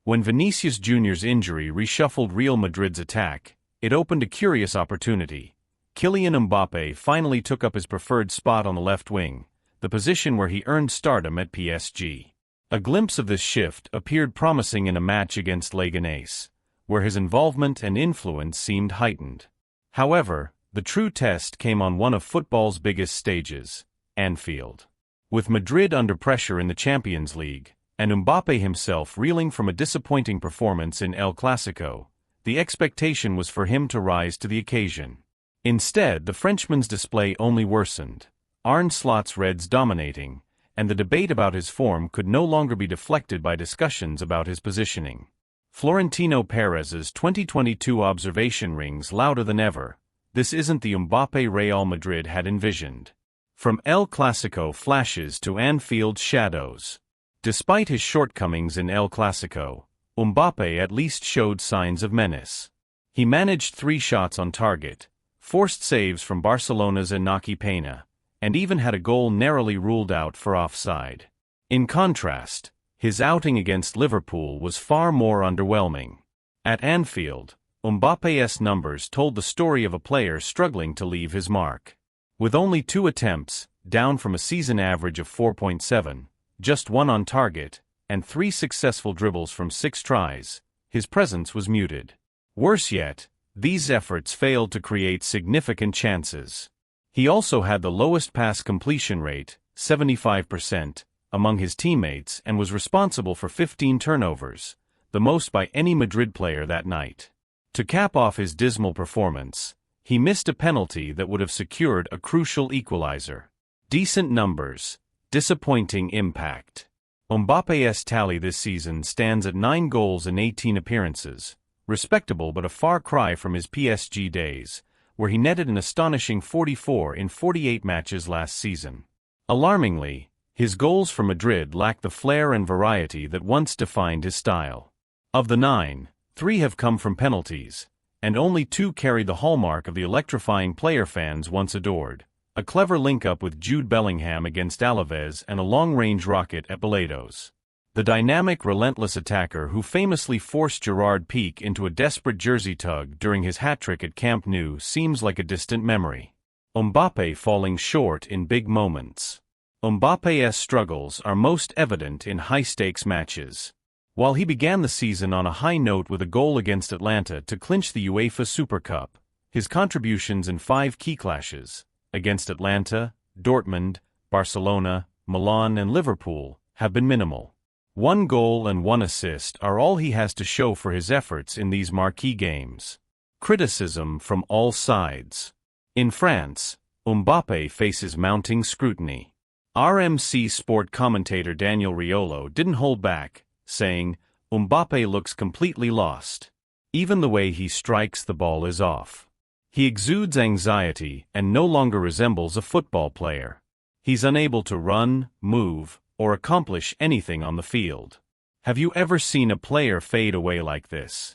When Vinicius Jr.'s injury reshuffled Real Madrid's attack, it opened a curious opportunity. Kylian Mbappe finally took up his preferred spot on the left wing, the position where he earned stardom at PSG. A glimpse of this shift appeared promising in a match against Leganés, where his involvement and influence seemed heightened. However, the true test came on one of football's biggest stages, Anfield. With Madrid under pressure in the Champions League, and Mbappe himself reeling from a disappointing performance in El Clasico, the expectation was for him to rise to the occasion. Instead, the Frenchman's display only worsened, Arne Slot's Reds dominating, and the debate about his form could no longer be deflected by discussions about his positioning. Florentino Perez's 2022 observation rings louder than ever. This isn't the Mbappe Real Madrid had envisioned. From El Clasico flashes to Anfield shadows. Despite his shortcomings in El Clasico, Mbappe at least showed signs of menace. He managed 3 shots on target, forced saves from Barcelona's Inaki Peña, and even had a goal narrowly ruled out for offside. In contrast, his outing against Liverpool was far more underwhelming. At Anfield, Mbappe's numbers told the story of a player struggling to leave his mark. With only 2 attempts, down from a season average of 4.7, just 1 on target, and 3 successful dribbles from 6 tries, his presence was muted. Worse yet, these efforts failed to create significant chances. He also had the lowest pass completion rate, 75%, among his teammates and was responsible for 15 turnovers, the most by any Madrid player that night. To cap off his dismal performance, he missed a penalty that would have secured a crucial equalizer. Decent numbers, disappointing impact. Mbappe's tally this season stands at 9 goals in 18 appearances, respectable but a far cry from his PSG days, where he netted an astonishing 44 in 48 matches last season. Alarmingly, his goals for Madrid lack the flair and variety that once defined his style. Of the 9, 3 have come from penalties, and only 2 carry the hallmark of the electrifying player fans once adored. A clever link-up with Jude Bellingham against Alaves and a long-range rocket at Balados. The dynamic, relentless attacker who famously forced Gerard Piqué into a desperate jersey tug during his hat-trick at Camp Nou seems like a distant memory. Mbappe falling short in big moments. Mbappe's struggles are most evident in high-stakes matches. While he began the season on a high note with a goal against Atlanta to clinch the UEFA Super Cup, his contributions in 5 key clashes, against Atlanta, Dortmund, Barcelona, Milan and Liverpool, have been minimal. 1 goal and 1 assist are all he has to show for his efforts in these marquee games. Criticism from all sides. In France, Mbappe faces mounting scrutiny. RMC Sport commentator Daniel Riolo didn't hold back, saying, "Mbappe looks completely lost. Even the way he strikes the ball is off. He exudes anxiety and no longer resembles a football player. He's unable to run, move, or accomplish anything on the field. Have you ever seen a player fade away like this?"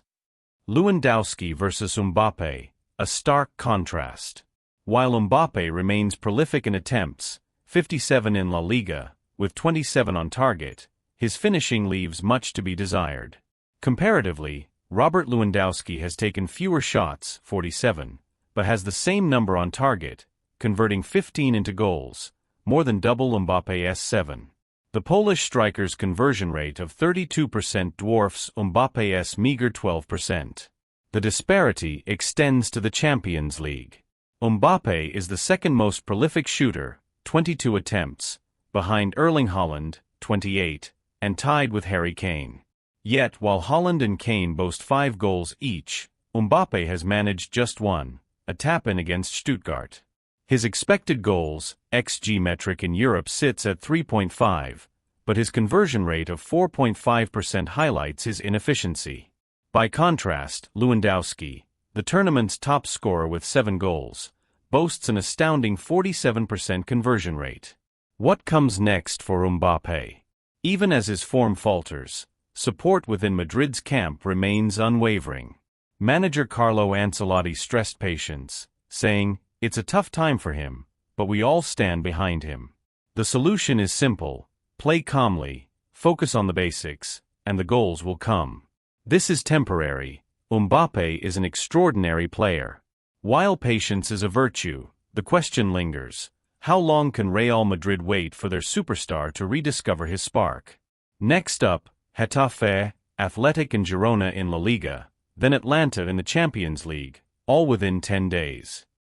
Lewandowski versus Mbappe, a stark contrast. While Mbappe remains prolific in attempts, 57 in La Liga, with 27 on target, his finishing leaves much to be desired. Comparatively, Robert Lewandowski has taken fewer shots, 47, but has the same number on target, converting 15 into goals, more than double Mbappe's 7. The Polish striker's conversion rate of 32% dwarfs Mbappe's meager 12%. The disparity extends to the Champions League. Mbappe is the second most prolific shooter, 22 attempts, behind Erling Haaland, 28, and tied with Harry Kane. Yet, while Haaland and Kane boast 5 goals each, Mbappe has managed just 1, a tap-in against Stuttgart. His expected goals, XG metric in Europe sits at 3.5, but his conversion rate of 4.5% highlights his inefficiency. By contrast, Lewandowski, the tournament's top scorer with 7 goals, boasts an astounding 47% conversion rate. What comes next for Mbappe? Even as his form falters, support within Madrid's camp remains unwavering. Manager Carlo Ancelotti stressed patience, saying, "It's a tough time for him, but we all stand behind him. The solution is simple: play calmly, focus on the basics, and the goals will come. This is temporary. Mbappe is an extraordinary player. While patience is a virtue, the question lingers: how long can Real Madrid wait for their superstar to rediscover his spark? Next up, Getafe, Athletic and Girona in La Liga, then Atlanta in the Champions League, all within 10 days.